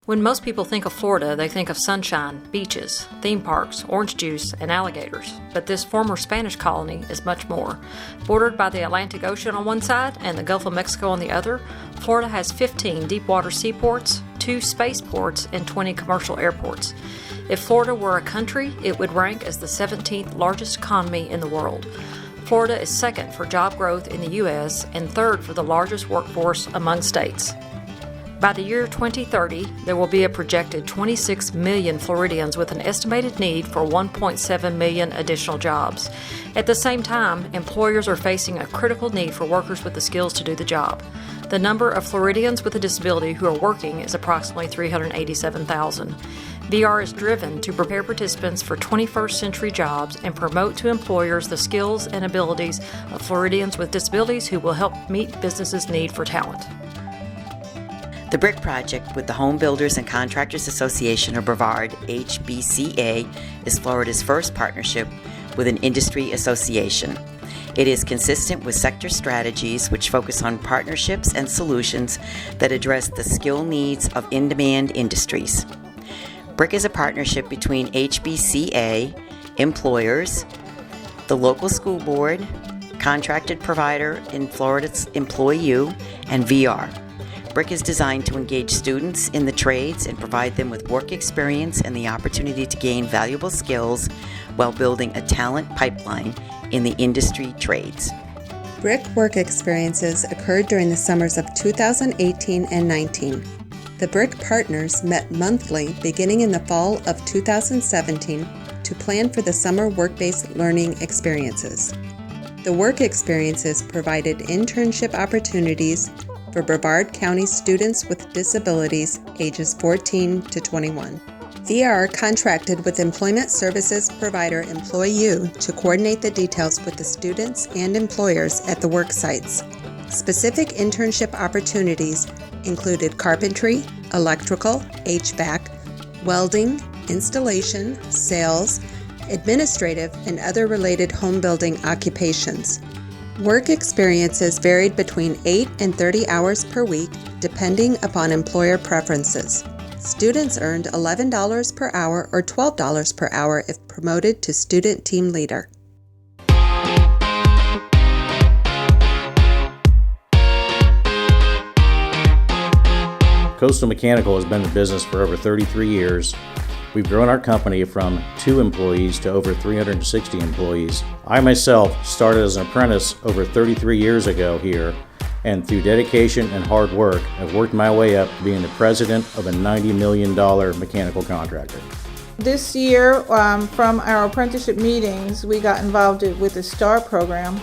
When most people think of Florida, they think of sunshine, beaches, theme parks, orange juice, and alligators. But this former Spanish colony is much more. Bordered by the Atlantic Ocean on one side and the Gulf of Mexico on the other, Florida has 15 deep-water seaports, 2 spaceports, and 20 commercial airports. If Florida were a country, it would rank as the 17th largest economy in the world. Florida is second for job growth in the U.S. and third for the largest workforce among states. By the year 2030, there will be a projected 26 million Floridians with an estimated need for 1.7 million additional jobs. At the same time, employers are facing a critical need for workers with the skills to do the job. The number of Floridians with a disability who are working is approximately 387,000. BR is driven to prepare participants for 21st century jobs and promote to employers the skills and abilities of Floridians with disabilities who will help meet businesses' need for talent. The BRIC project with the Home Builders and Contractors Association, or Brevard, HBCA, is Florida's first partnership with an industry association. It is consistent with sector strategies which focus on partnerships and solutions that address the skill needs of in-demand industries. BRIC is a partnership between HBCA, employers, the local school board, contracted provider in Florida's EmployU, and VR. BRIC is designed to engage students in the trades and provide them with work experience and the opportunity to gain valuable skills while building a talent pipeline in the industry trades. BRIC work experiences occurred during the summers of 2018 and 19. The BRIC partners met monthly beginning in the fall of 2017 to plan for the summer work-based learning experiences. The work experiences provided internship opportunities for Brevard County students with disabilities ages 14 to 21. VR contracted with employment services provider EmployU to coordinate the details with the students and employers at the work sites. Specific internship opportunities included carpentry, electrical, HVAC, welding, installation, sales, administrative, and other related home building occupations. Work experiences varied between 8 and 30 hours per week, depending upon employer preferences. Students earned $11 per hour or $12 per hour if promoted to student team leader. Coastal Mechanical has been in business for over 33 years. We've grown our company from 2 employees to over 360 employees. I myself started as an apprentice over 33 years ago here, and through dedication and hard work, I've worked my way up to being the president of a $90 million mechanical contractor. This year, from our apprenticeship meetings, we got involved with the STAR program,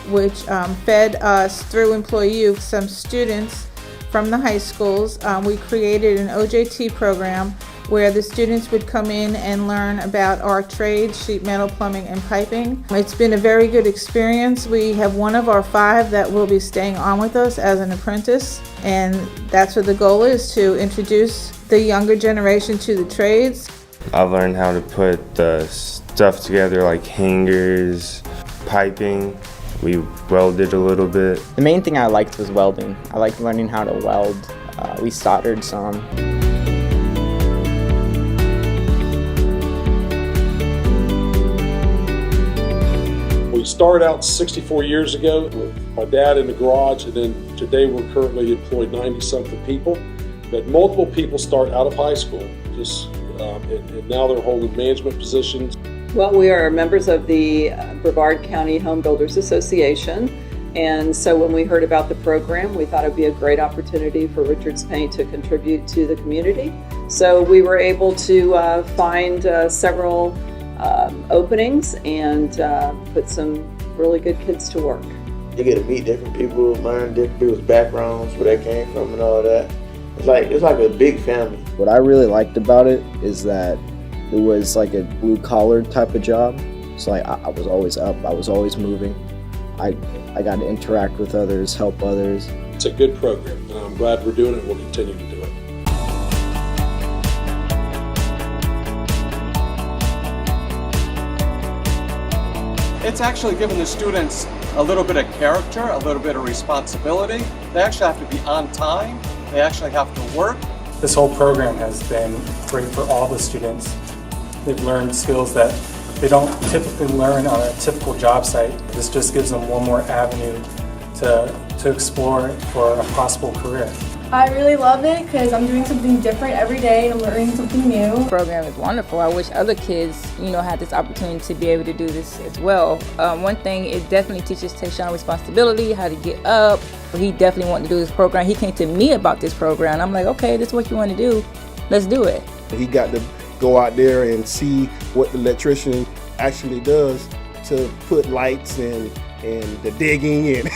which fed us through EmployU some students from the high schools. We created an OJT program where the students would come in and learn about our trades, sheet metal, plumbing, and piping. It's been a very good experience. We have one of our 5 that will be staying on with us as an apprentice, and that's what the goal is, to introduce the younger generation to the trades. I've learned how to put the stuff together, like hangers, piping. We welded a little bit. The main thing I liked was welding. I liked learning how to weld. We soldered some. We started out 64 years ago with my dad in the garage, and then today we're currently employed 90-something people. But multiple people start out of high school, and now they're holding management positions. Well, we are members of the Brevard County Home Builders Association, and so when we heard about the program, we thought it would be a great opportunity for Richards Paint to contribute to the community. So we were able to find several openings and put some really good kids to work. You get to meet different people, learn different people's backgrounds, where they came from and all that. It's like a big family. What I really liked about it is that it was like a blue-collar type of job. So I was always up, I was always moving. I got to interact with others, help others. It's a good program, and I'm glad we're doing it. We'll continue to do it. It's actually given the students a little bit of character, a little bit of responsibility. They actually have to be on time. They actually have to work This whole program has been great for all the students. They've learned skills that they don't typically learn on a typical job site. This just gives them one more avenue to explore for a possible career. I really love it because I'm doing something different every day and I'm learning something new. The program is wonderful. I wish other kids, had this opportunity to be able to do this as well. One thing, it definitely teaches Tayshawn responsibility, how to get up. He definitely wanted to do this program. He came to me about this program. I'm like, okay, this is what you want to do. Let's do it. He got to go out there and see what the electrician actually does to put lights and the digging and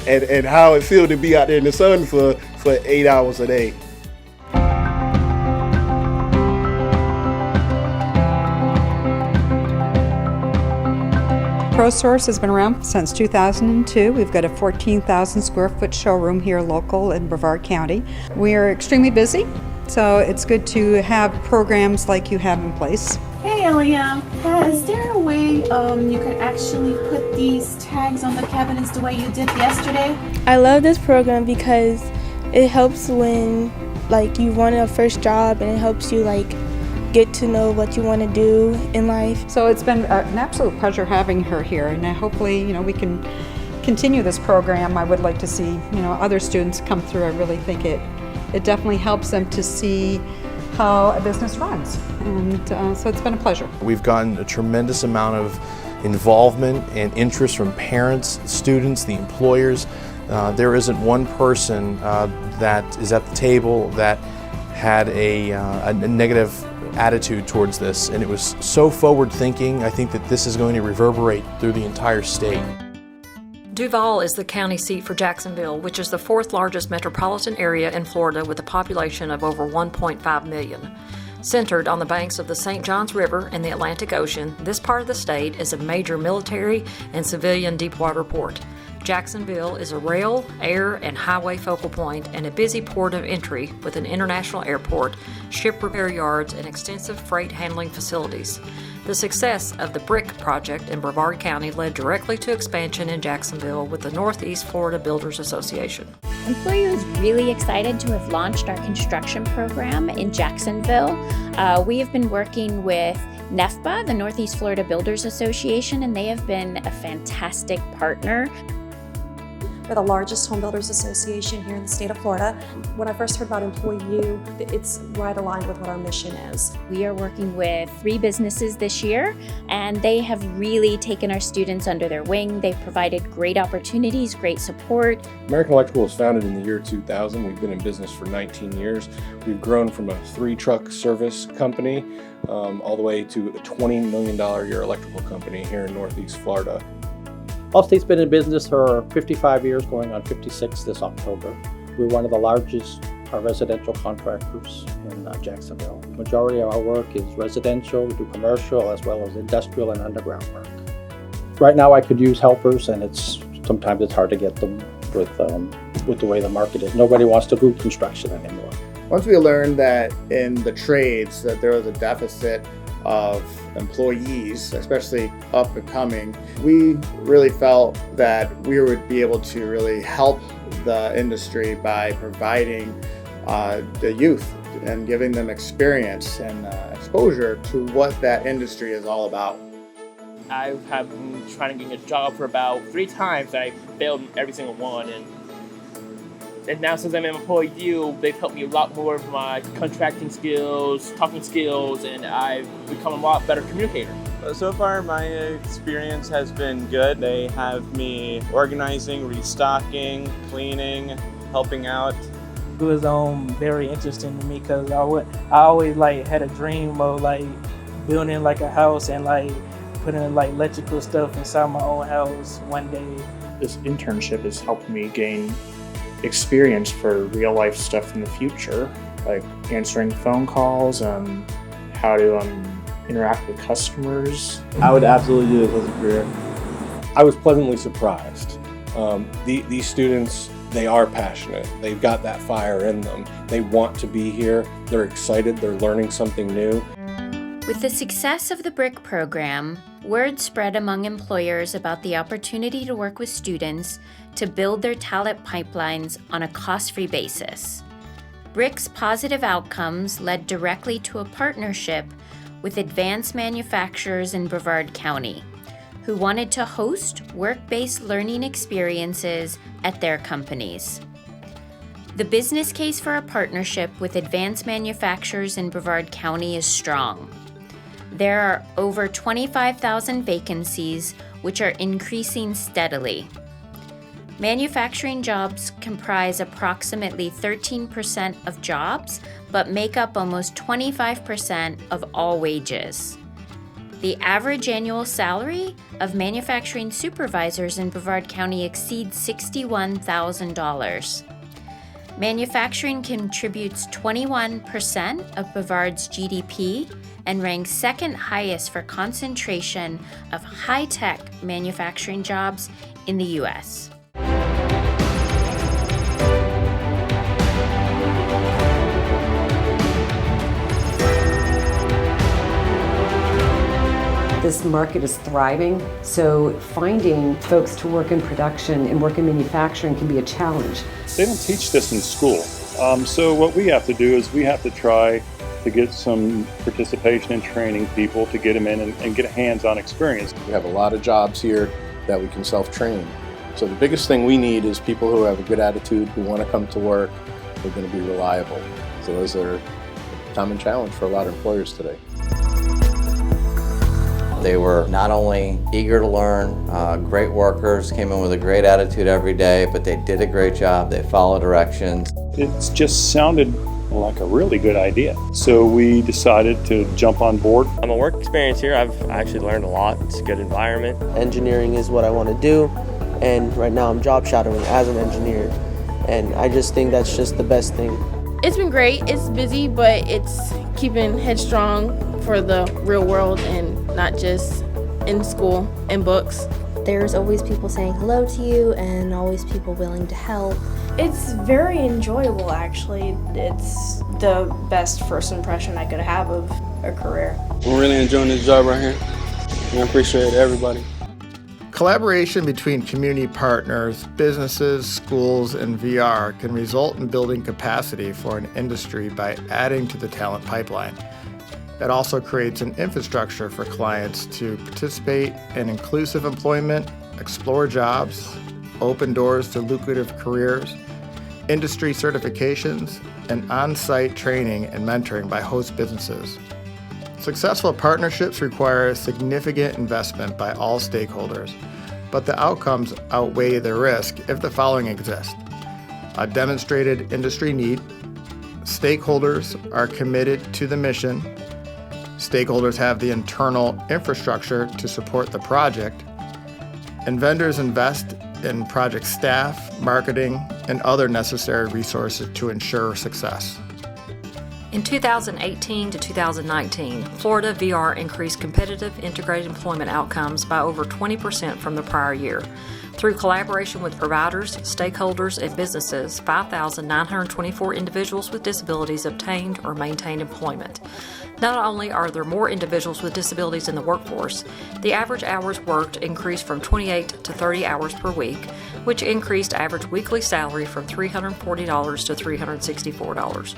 and how it feels to be out there in the sun for 8 hours a day. ProSource has been around since 2002. We've got a 14,000 square foot showroom here local in Brevard County. We are extremely busy, so it's good to have programs like you have in place. Hey Elia, is there a way you could actually put these tags on the cabinets the way you did yesterday? I love this program because it helps when you want a first job, and it helps you get to know what you want to do in life. So it's been an absolute pleasure having her here, and hopefully we can continue this program. I would like to see other students come through. I really think it definitely helps them to see how a business runs, and so it's been a pleasure. We've gotten a tremendous amount of involvement and interest from parents, students, the employers. There isn't one person that is at the table that had a negative attitude towards this, and it was so forward thinking. I think that this is going to reverberate through the entire state. Duval is the county seat for Jacksonville, which is the fourth largest metropolitan area in Florida with a population of over 1.5 million. Centered on the banks of the St. Johns River and the Atlantic Ocean, this part of the state is a major military and civilian deepwater port. Jacksonville is a rail, air, and highway focal point and a busy port of entry with an international airport, ship repair yards, and extensive freight handling facilities. The success of the BRIC project in Brevard County led directly to expansion in Jacksonville with the Northeast Florida Builders Association. Employee was really excited to have launched our construction program in Jacksonville. We have been working with NEFBA, the Northeast Florida Builders Association, and they have been a fantastic partner. We're the largest home builders association here in the state of Florida. When I first heard about EmployU, it's right aligned with what our mission is. We are working with 3 businesses this year, and they have really taken our students under their wing. They've provided great opportunities, great support. American Electrical was founded in the year 2000. We've been in business for 19 years. We've grown from a 3-truck service company all the way to a $20 million a year electrical company here in Northeast Florida. Allstate's been in business for 55 years, going on 56 this October. We're one of the largest residential contractors in Jacksonville. The majority of our work is residential. We do commercial as well as industrial and underground work. Right now I could use helpers, and sometimes it's hard to get them with the way the market is. Nobody wants to do construction anymore. Once we learned that in the trades that there was a deficit of employees, especially up and coming, we really felt that we would be able to really help the industry by providing the youth and giving them experience and exposure to what that industry is all about. I have been trying to get a job for about 3 times. I failed in every single one, and now since I'm an employee, they've helped me a lot more with my contracting skills, talking skills, and I've become a lot better communicator. So far, my experience has been good. They have me organizing, restocking, cleaning, helping out. It was very interesting to me because I always had a dream of building a house and putting electrical stuff inside my own house one day. This internship has helped me gain experience for real life stuff in the future, like answering phone calls, how to interact with customers. I would absolutely do this as a career. I was pleasantly surprised. These students, they are passionate. They've got that fire in them. They want to be here. They're excited. They're learning something new. With the success of the BRIC program, word spread among employers about the opportunity to work with students to build their talent pipelines on a cost-free basis. BRIC's positive outcomes led directly to a partnership with advanced manufacturers in Brevard County, who wanted to host work-based learning experiences at their companies. The business case for a partnership with advanced manufacturers in Brevard County is strong. There are over 25,000 vacancies, which are increasing steadily. Manufacturing jobs comprise approximately 13% of jobs, but make up almost 25% of all wages. The average annual salary of manufacturing supervisors in Brevard County exceeds $61,000. Manufacturing contributes 21% of Brevard's GDP and ranks second highest for concentration of high-tech manufacturing jobs in the U.S. This market is thriving, so finding folks to work in production and work in manufacturing can be a challenge. They don't teach this in school. So what we have to do is we have to try to get some participation in training people to get them in and get a hands-on experience. We have a lot of jobs here that we can self-train. So the biggest thing we need is people who have a good attitude, who want to come to work, who are going to be reliable. So those are a common challenge for a lot of employers today. They were not only eager to learn, great workers, came in with a great attitude every day, but they did a great job. They followed directions. It just sounded like a really good idea. So we decided to jump on board. My work experience here, I've actually learned a lot. It's a good environment. Engineering is what I want to do, and right now I'm job shadowing as an engineer, and I just think that's just the best thing. It's been great. It's busy, but it's keeping headstrong for the real world and not just in school and books. There's always people saying hello to you and always people willing to help. It's very enjoyable, actually. It's the best first impression I could have of a career. I'm really enjoying this job right here, and I appreciate everybody. Collaboration between community partners, businesses, schools, and VR can result in building capacity for an industry by adding to the talent pipeline. It also creates an infrastructure for clients to participate in inclusive employment, explore jobs, open doors to lucrative careers, industry certifications, and on-site training and mentoring by host businesses. Successful partnerships require significant investment by all stakeholders, but the outcomes outweigh the risk if the following exist: a demonstrated industry need, stakeholders are committed to the mission, stakeholders have the internal infrastructure to support the project, and vendors invest in project staff, marketing, and other necessary resources to ensure success. In 2018 to 2019, Florida VR increased competitive integrated employment outcomes by over 20% from the prior year. Through collaboration with providers, stakeholders, and businesses, 5,924 individuals with disabilities obtained or maintained employment. Not only are there more individuals with disabilities in the workforce, the average hours worked increased from 28 to 30 hours per week, which increased average weekly salary from $340 to $364.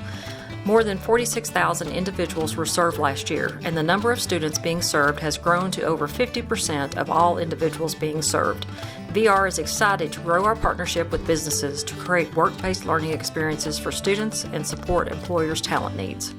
More than 46,000 individuals were served last year, and the number of students being served has grown to over 50% of all individuals being served. VR is excited to grow our partnership with businesses to create work-based learning experiences for students and support employers' talent needs.